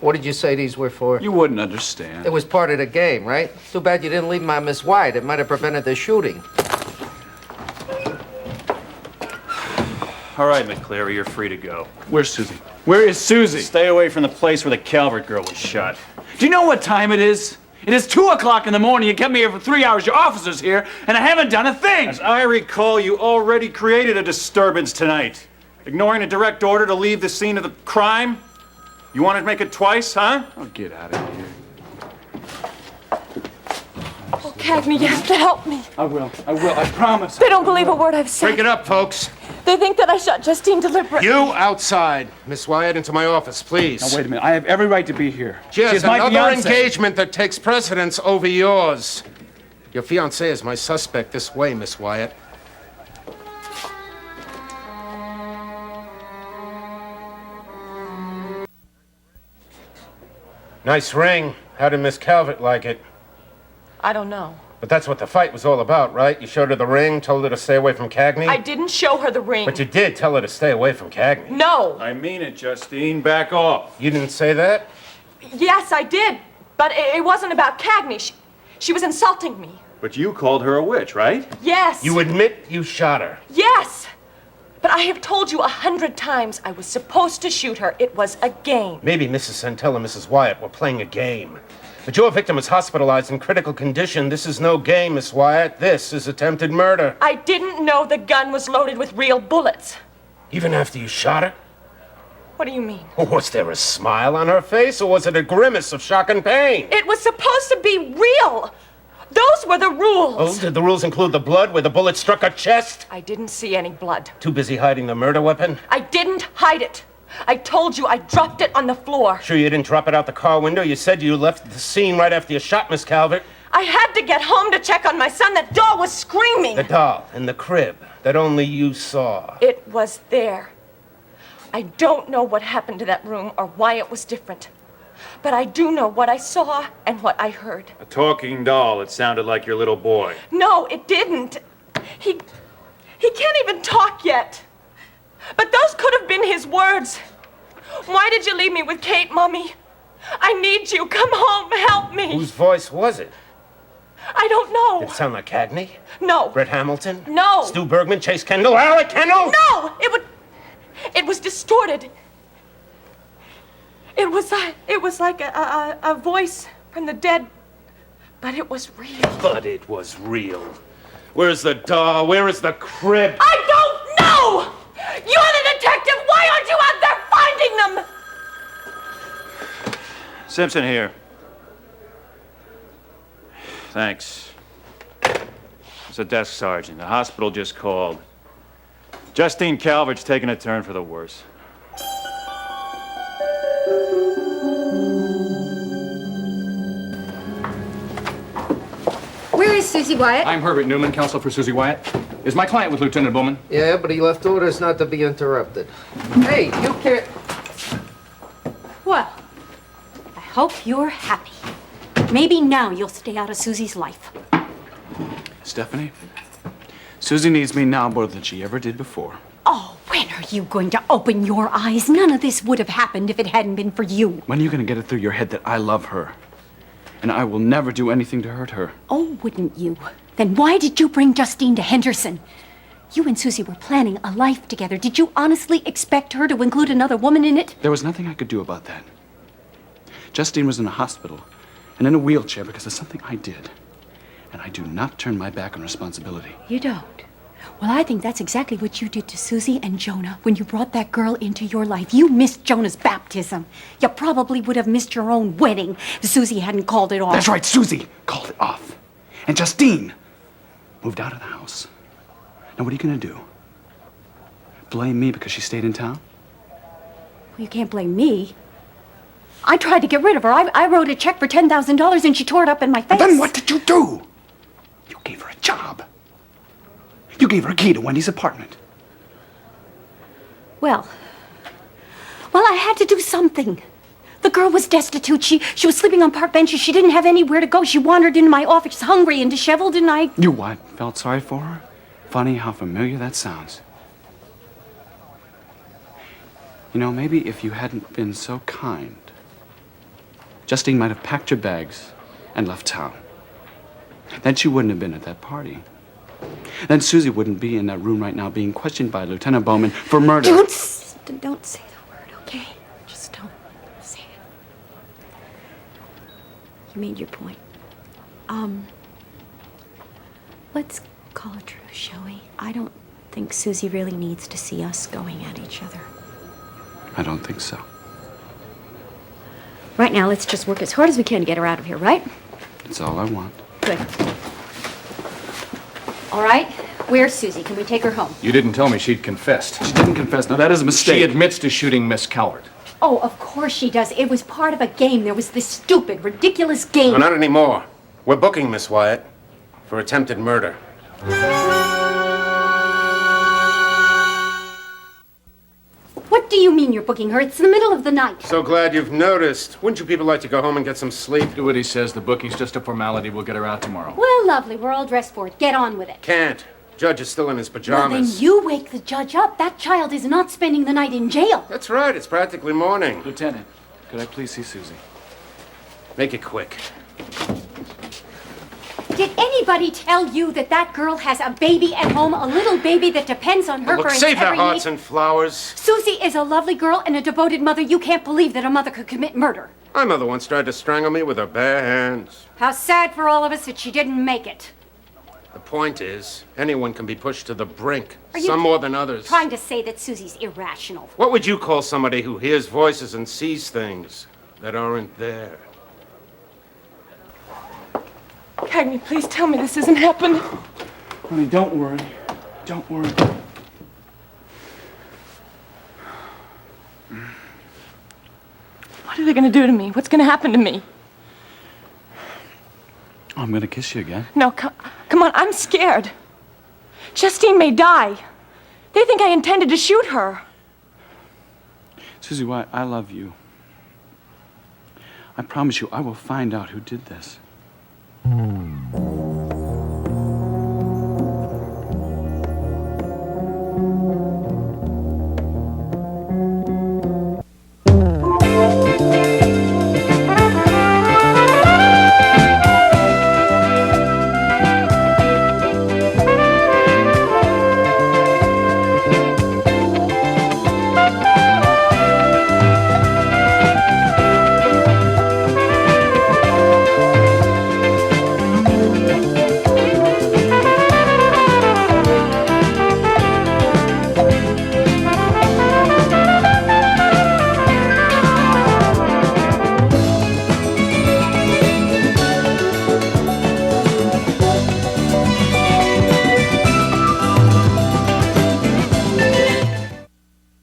What did you say these were for? You wouldn't understand. It was part of the game, right? Too bad you didn't leave my Miss White. It might have prevented the shooting. All right, McCleary, you're free to go. Where's Suzi? Where is Suzi? Stay away from the place where the Calvert girl was shot. Do you know what time it is? It is 2 o'clock in the morning. You kept me here for 3 hours. Your officer's here, and I haven't done a thing. As I recall, you already created a disturbance tonight. Ignoring a direct order to leave the scene of the crime? You want to make it twice, huh? Oh, get out of here. Oh, Cagney, you have to help me. I will, I promise. They don't believe a word I've said. Break it up, folks. They think that I shot Justine deliberately. You outside. Miss Wyatt, into my office, please. Now, wait a minute. I have every right to be here. Yes, She's my another fiancée. engagement that takes precedence over yours. Your fiancé is my suspect this way, Miss Wyatt. Nice ring. How did Miss Calvert like it? I don't know. But that's what the fight was all about, right? You showed her the ring, told her to stay away from Cagney? I didn't show her the ring. But you did tell her to stay away from Cagney. No. I mean it, Justine. Back off. You didn't say that? Yes, I did. But it wasn't about Cagney. She was insulting me. But you called her a witch, right? Yes. You admit you shot her? Yes. But I have told you 100 times I was supposed to shoot her. It was a game. Maybe Mrs. Santel and Mrs. Wyatt were playing a game. But your victim is hospitalized in critical condition. This is no game, Miss Wyatt. This is attempted murder. I didn't know the gun was loaded with real bullets. Even after you shot her? What do you mean? Was there a smile on her face, or was it a grimace of shock and pain? It was supposed to be real. Those were the rules. Oh, did the rules include the blood where the bullet struck her chest? I didn't see any blood. Too busy hiding the murder weapon? I didn't hide it. I told you I dropped it on the floor. Sure you didn't drop it out the car window? You said you left the scene right after you shot Miss Calvert. I had to get home to check on my son. That doll was screaming. The doll in the crib that only you saw. It was there. I don't know what happened to that room or why it was different. But I do know what I saw and what I heard. A talking doll. It sounded like your little boy. No, it didn't. He can't even talk yet. But those could have been his words. Why did you leave me with Kate, Mommy? I need you. Come home. Help me. Whose voice was it? I don't know. Did it sound like Cagney? No. Brett Hamilton? No. Stu Bergman, Chase Kendall, Alec Kendall? No! It was distorted. It was like a voice from the dead, but it was real. But it was real. Where's the doll? Where is the crib? I don't know! You're the detective! Why aren't you out there finding them? Simpson here. Thanks. It's a desk sergeant. The hospital just called. Justine Calvert's taking a turn for the worse. Where is Suzi Wyatt? I'm Herbert Newman, counsel for Suzi Wyatt. Is my client with Lieutenant Bowman? Yeah, but he left orders not to be interrupted. Hey, you can't... Well, I hope you're happy. Maybe now you'll stay out of Suzi's life. Stephanie, Suzi needs me now more than she ever did before. Oh, when are you going to open your eyes? None of this would have happened if it hadn't been for you. When are you going to get it through your head that I love her? And I will never do anything to hurt her. Oh, wouldn't you? Then why did you bring Justine to Henderson? You and Suzi were planning a life together. Did you honestly expect her to include another woman in it? There was nothing I could do about that. Justine was in a hospital and in a wheelchair because of something I did. And I do not turn my back on responsibility. You don't? Well, I think that's exactly what you did to Suzi and Jonah when you brought that girl into your life. You missed Jonah's baptism. You probably would have missed your own wedding if Suzi hadn't called it off. That's right, Suzi called it off. And Justine moved out of the house. Now, what are you going to do? Blame me because she stayed in town? Well, you can't blame me. I tried to get rid of her. I wrote a check for $10,000 and she tore it up in my face. Then what did you do? You gave her a job. You gave her a key to Wendy's apartment. Well, I had to do something. The girl was destitute. She was sleeping on park benches. She didn't have anywhere to go. She wandered into my office hungry and disheveled, and I... You what? Felt sorry for her? Funny how familiar that sounds. You know, maybe if you hadn't been so kind, Justine might have packed your bags and left town. Then she wouldn't have been at that party. Then Suzi wouldn't be in that room right now being questioned by Lieutenant Bowman for murder. Don't say the word, okay? Just don't say it. You made your point. Let's call a truce, shall we? I don't think Suzi really needs to see us going at each other. I don't think so. Right now, let's just work as hard as we can to get her out of here, right? It's all I want. Good. All right. Where's Suzi? Can we take her home? You didn't tell me she'd confessed. She didn't confess. No, that is a mistake. She admits to shooting Miss Coward. Oh, of course she does. It was part of a game. There was this stupid, ridiculous game. No, not anymore. We're booking Miss Wyatt for attempted murder. What do you mean you're booking her? It's the middle of the night. So glad you've noticed. Wouldn't you people like to go home and get some sleep? Do what he says. The booking's just a formality. We'll get her out tomorrow. Well, lovely. We're all dressed for it. Get on with it. Can't. Judge is still in his Well, pajamas. then you wake the judge up. That child is not spending the night in jail. That's right. It's practically morning. Lieutenant, could I please see Suzi? Make it quick. Did anybody tell you that that girl has a baby at home, a little baby that depends on her Look, for its save their every hearts need? and flowers. Suzi is a lovely girl and a devoted mother. You can't believe that a mother could commit murder. My mother once tried to strangle me with her bare hands. How sad for all of us that she didn't make it. The point is, anyone can be pushed to the brink. Are you Some more than others. Trying to say that Suzi's irrational. What would you call somebody who hears voices and sees things that aren't there? Cagney, please tell me this isn't happening. Honey, don't worry. Don't worry. What are they going to do to me? What's going to happen to me? I'm gonna kiss you again. No, come on, I'm scared. Justine may die. They think I intended to shoot her. Suzi Wyatt, I love you. I promise you, I will find out who did this.